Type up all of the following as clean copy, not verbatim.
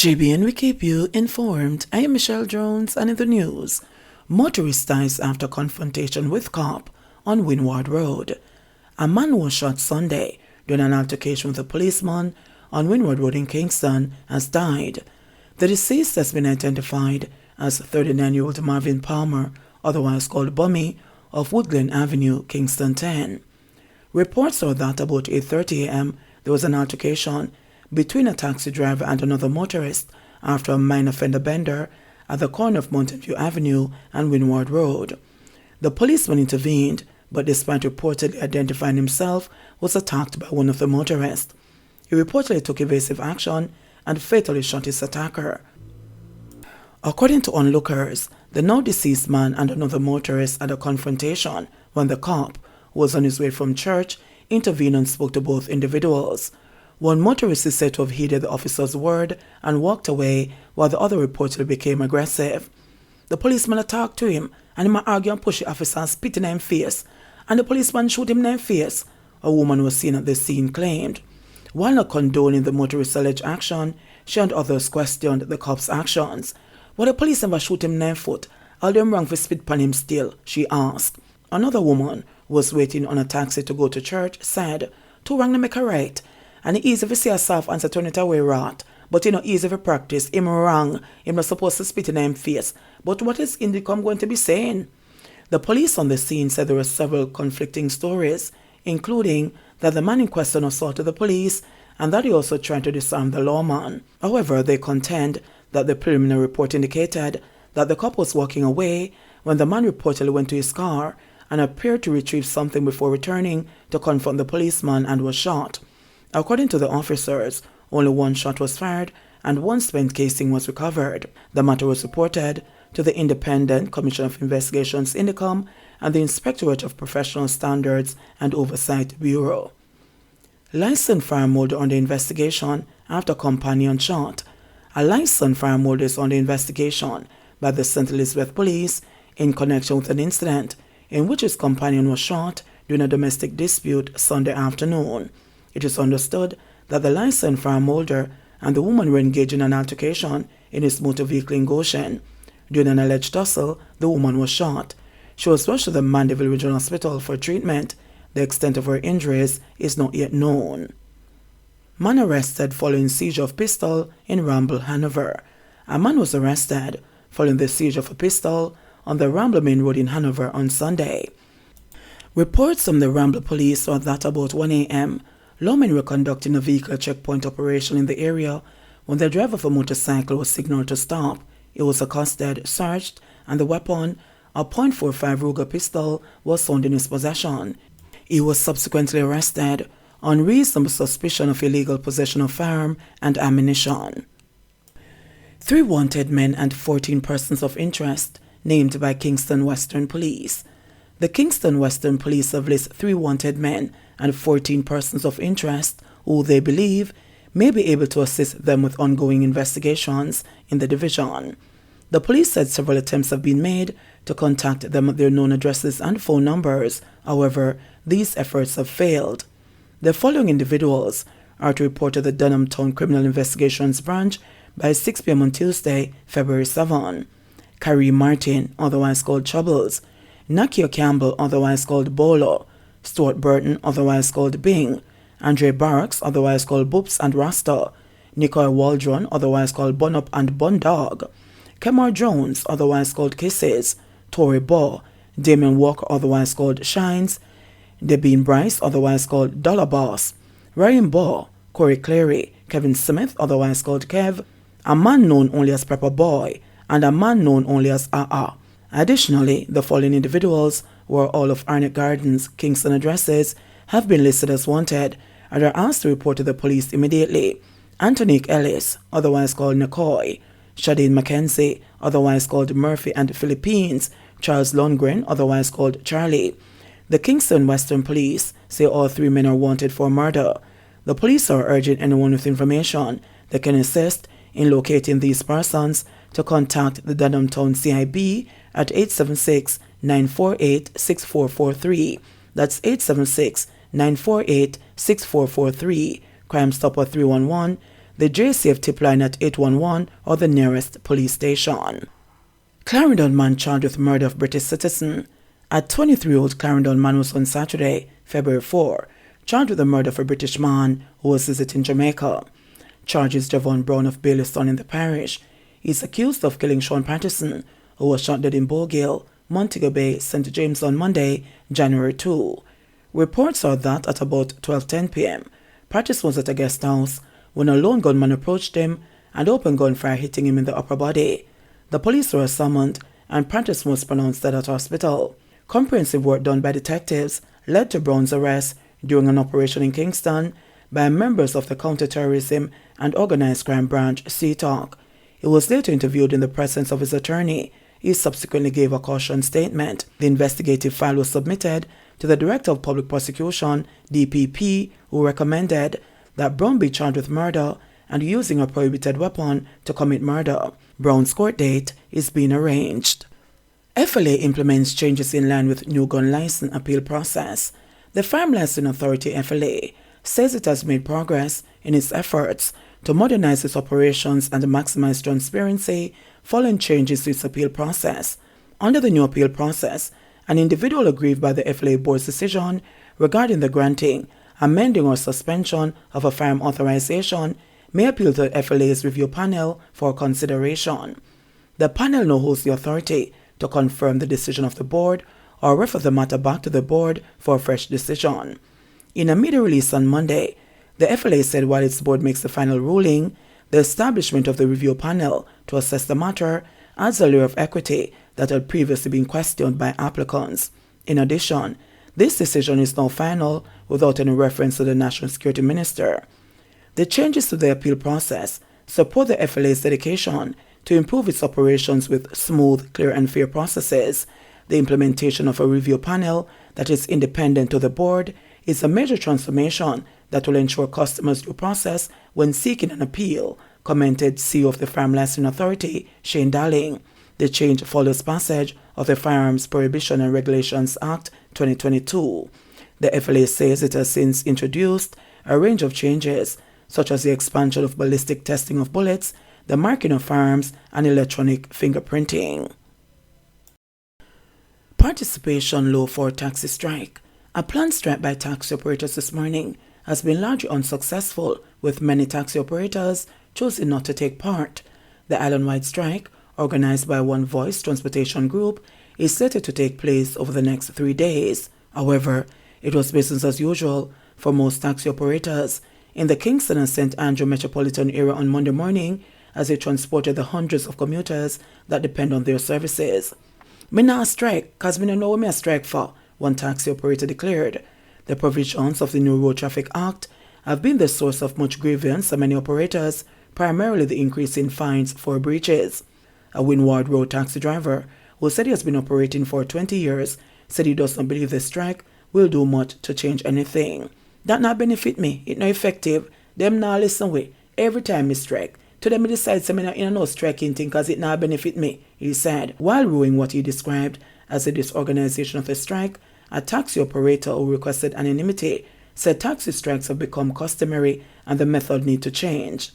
JBNN will keep you informed. I am Michelle Jones, and in the news, motorist dies after confrontation with cop on Windward Road. A man was shot Sunday during an altercation with a policeman on Windward Road in Kingston has died. The deceased has been identified as 39-year-old Marvin Palmer, otherwise called Bummy, of Woodland Avenue, Kingston 10. Reports are that about 8:30 a.m. there was an altercation between a taxi driver and another motorist after a minor fender bender at the corner of Mountain View Avenue and Windward Road. The policeman intervened, but despite reportedly identifying himself, was attacked by one of the motorists. He reportedly took evasive action and fatally shot his attacker. According to onlookers, the now deceased man and another motorist had a confrontation when the cop, who was on his way from church, intervened and spoke to both individuals. One motorist is said to have heeded the officer's word and walked away, while the other reportedly became aggressive. The policeman attacked to him, and he argued and pushed the officer and spit in his face, and the policeman shoot him in the face, a woman who was seen at the scene claimed. While not condoning the motorist's alleged action, she and others questioned the cop's actions. Why the police never shoot him in the foot? All them wrong for spit upon him still, she asked. Another woman, who was waiting on a taxi to go to church, said, "Too wrong to make a right. And it's easy to say herself and to turn it away right. But you know, easy to practice. Him wrong. Him not supposed to spit in him face. But what is Indicom going to be saying?" The police on the scene said there were several conflicting stories, including that the man in question assaulted the police and that he also tried to disarm the lawman. However, they contend that the preliminary report indicated that the cop was walking away when the man reportedly went to his car and appeared to retrieve something before returning to confront the policeman and was shot. According to the officers, only one shot was fired and one spent casing was recovered. The matter was reported to the Independent Commission of Investigations Indicom and the Inspectorate of Professional Standards and Oversight Bureau. Licensed firearm holder under investigation after companion shot. A licensed firearm holder is under investigation by the St. Elizabeth Police in connection with an incident in which his companion was shot during a domestic dispute Sunday afternoon. It is understood that the licensed firearm holder and the woman were engaged in an altercation in his motor vehicle in Goshen. During an alleged tussle, the woman was shot. She was rushed to the Mandeville Regional Hospital for treatment. The extent of her injuries is not yet known. Man arrested following seizure of pistol in Ramble, Hanover. A man was arrested following the seizure of a pistol on the Ramble Main Road in Hanover on Sunday. Reports from the Ramble police are that about 1 a.m., lawmen were conducting a vehicle checkpoint operation in the area when the driver of a motorcycle was signaled to stop. He was accosted, searched, and the weapon, a .45 Ruger pistol, was found in his possession. He was subsequently arrested on reasonable suspicion of illegal possession of firearm and ammunition. 3 wanted men and 14 persons of interest named by Kingston Western Police. The Kingston Western Police have listed 3 wanted men and 14 persons of interest who they believe may be able to assist them with ongoing investigations in the division. The police said several attempts have been made to contact them at their known addresses and phone numbers. However, these efforts have failed. The following individuals are to report to the Durham Town Criminal Investigations Branch by 6 p.m. on Tuesday, February 7. Carrie Martin, otherwise called Troubles. Nakio Campbell, otherwise called Bolo. Stuart Burton, otherwise called Bing. Andre Barracks, otherwise called Boops and Rasta. Nicole Waldron, otherwise called Bun Up and Bun Dog. Kemar Jones, otherwise called Kisses. Tory Baugh. Damien Walker, otherwise called Shines. Debeen Bryce, otherwise called Dollar Boss. Ryan Baugh. Corey Clary. Kevin Smith, otherwise called Kev. A man known only as Pepper Boy. And a man known only as AA. Additionally, the following individuals were all of Arnett Gardens, Kingston addresses, have been listed as wanted and are asked to report to the police immediately. Antonique Ellis, otherwise called Nicoy. Shadeen Mackenzie, otherwise called Murphy and Philippines. Charles Lundgren, otherwise called Charlie. The Kingston Western Police say all 3 men are wanted for murder. The police are urging anyone with information that can assist in locating these persons to contact the Durham Town CIB at 876-948-6443. That's 876-948-6443. Crime Stopper 311. the JCF tip line at 811 or the nearest police station. Clarendon man charged with murder of British citizen. A 23-year-old Clarendon man was on Saturday, February 4, charged with the murder of a British man who was visiting Jamaica. Charges Javon Brown of Baileystown in the parish. He is accused of killing Sean Patterson, who was shot dead in Bowgill, Montego Bay, St. James on Monday, January 2. Reports are that at about 12:10 p.m., Patterson was at a guest house when a lone gunman approached him and opened gunfire, hitting him in the upper body. The police were summoned and Patterson was pronounced dead at hospital. Comprehensive work done by detectives led to Brown's arrest during an operation in Kingston by members of the Counter-Terrorism and Organized Crime Branch, CTOC. He was later interviewed in the presence of his attorney. He subsequently gave a caution statement. The investigative file was submitted to the Director of Public Prosecution, DPP, who recommended that Brown be charged with murder and using a prohibited weapon to commit murder. Brown's court date is being arranged. FLA implements changes in line with new gun license appeal process. The Firearm Licensing Authority, FLA, says it has made progress in its efforts to modernize its operations and maximize transparency following changes to its appeal process. Under the new appeal process, an individual aggrieved by the FLA board's decision regarding the granting, amending or suspension of a firearm authorization may appeal to the FLA's review panel for consideration. The panel now holds the authority to confirm the decision of the board or refer the matter back to the board for a fresh decision. In a media release on Monday, the FLA said while its board makes the final ruling, the establishment of the review panel to assess the matter adds a layer of equity that had previously been questioned by applicants. In addition, this decision is now final without any reference to the National Security Minister. The changes to the appeal process support the FLA's dedication to improve its operations with smooth, clear and fair processes. The implementation of a review panel that is independent to the board is a major transformation that will ensure customers' due process when seeking an appeal, commented CEO of the Firearm Licensing Authority, Shane Darling. The change follows passage of the Firearms Prohibition and Regulations Act 2022. The FLA says it has since introduced a range of changes, such as the expansion of ballistic testing of bullets, the marking of firearms, and electronic fingerprinting. Participation low for taxi strike. A planned strike by taxi operators this morning has been largely unsuccessful, with many taxi operators choosing not to take part. The island-wide strike, organized by One Voice Transportation Group, is slated to take place over the next 3 days. However, it was business as usual for most taxi operators in the Kingston and St. Andrew metropolitan area on Monday morning as they transported the hundreds of commuters that depend on their services. "Me not strike, cause me no know what me a strike for," one taxi operator declared. The provisions of the new Road Traffic Act have been the source of much grievance for many operators, primarily the increase in fines for breaches. A Windward Road taxi driver, who said he has been operating for 20 years, said he does not believe the strike will do much to change anything. "That not benefit me, it not effective. Them not listen way. Every time me strike. To them me decide say me not in no striking thing cause it not benefit me," he said, while ruling what he described as a disorganization of the strike. A taxi operator who requested anonymity said taxi strikes have become customary and the method need to change.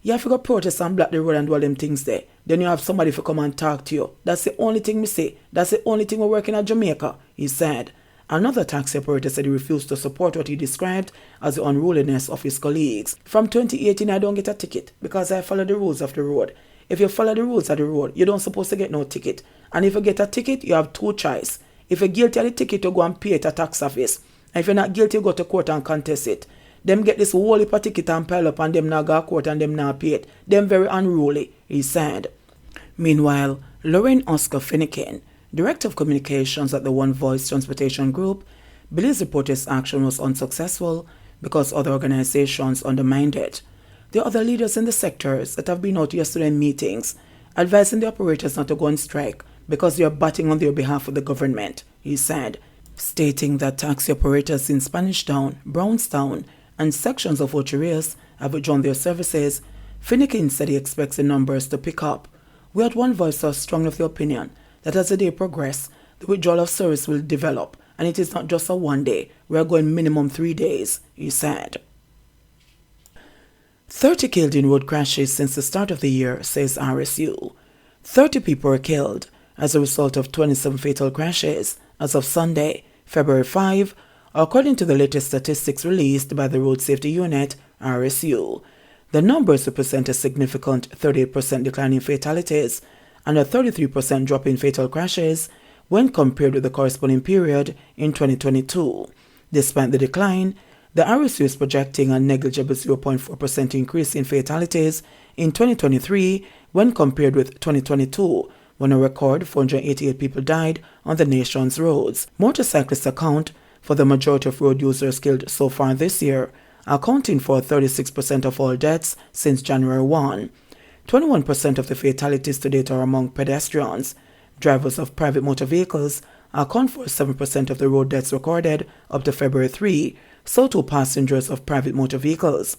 "You have to go protest and block the road and do all them things there. Then you have somebody to come and talk to you. That's the only thing me say. That's the only thing we're working at Jamaica," he said. Another taxi operator said he refused to support what he described as the unruliness of his colleagues. "From 2018, I don't get a ticket because I follow the rules of the road. If you follow the rules of the road, you don't supposed to get no ticket. And if you get a ticket, you have two choices. If you're guilty of the ticket, you go and pay it at tax office. And if you're not guilty, you go to court and contest it. Them get this whole heap of ticket and pile up and them not go to court and them not pay it. Them very unruly," he said. Meanwhile, Lorraine Oscar Finnegan, Director of Communications at the One Voice Transportation Group, believes the protest action was unsuccessful because other organizations undermined it. There are other leaders in the sectors that have been out yesterday in meetings advising the operators not to go on strike because they are batting on their behalf with the government, he said, stating that taxi operators in Spanish Town, Brownstown, and sections of Ocho Rios have withdrawn their services. Finnegan said he expects the numbers to pick up. "We at One Voice are strongly of the opinion that as the day progresses, the withdrawal of service will develop, and it is not just a 1 day. We are going minimum 3 days," he said. 30 killed in road crashes since the start of the year, says RSU. 30 people were killed as a result of 27 fatal crashes as of Sunday, February 5, according to the latest statistics released by the Road Safety Unit, RSU. The numbers represent a significant 38% decline in fatalities and a 33% drop in fatal crashes when compared with the corresponding period in 2022. Despite the decline, the RSU is projecting a negligible 0.4% increase in fatalities in 2023 when compared with 2022, when a record 488 people died on the nation's roads. Motorcyclists account for the majority of road users killed so far this year, accounting for 36% of all deaths since January 1. 21% of the fatalities to date are among pedestrians. Drivers of private motor vehicles account for 7% of the road deaths recorded up to February 3, so too passengers of private motor vehicles.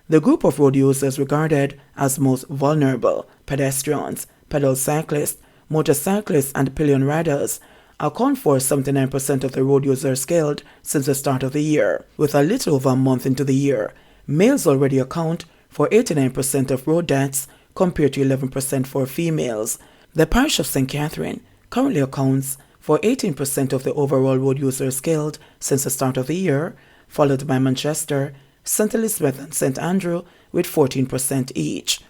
The group of road users regarded as most vulnerable, pedestrians, pedal cyclists, motorcyclists, and pillion riders, account for 79% of the road users killed since the start of the year. With a little over a month into the year, males already account for 89% of road deaths compared to 11% for females. The parish of St. Catherine currently accounts for 18% of the overall road users killed since the start of the year, followed by Manchester, St. Elizabeth, and St. Andrew with 14% each.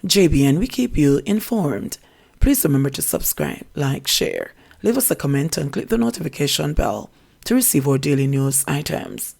JBN, we keep you informed. Please remember to subscribe, like, share, leave us a comment, and click the notification bell to receive our daily news items.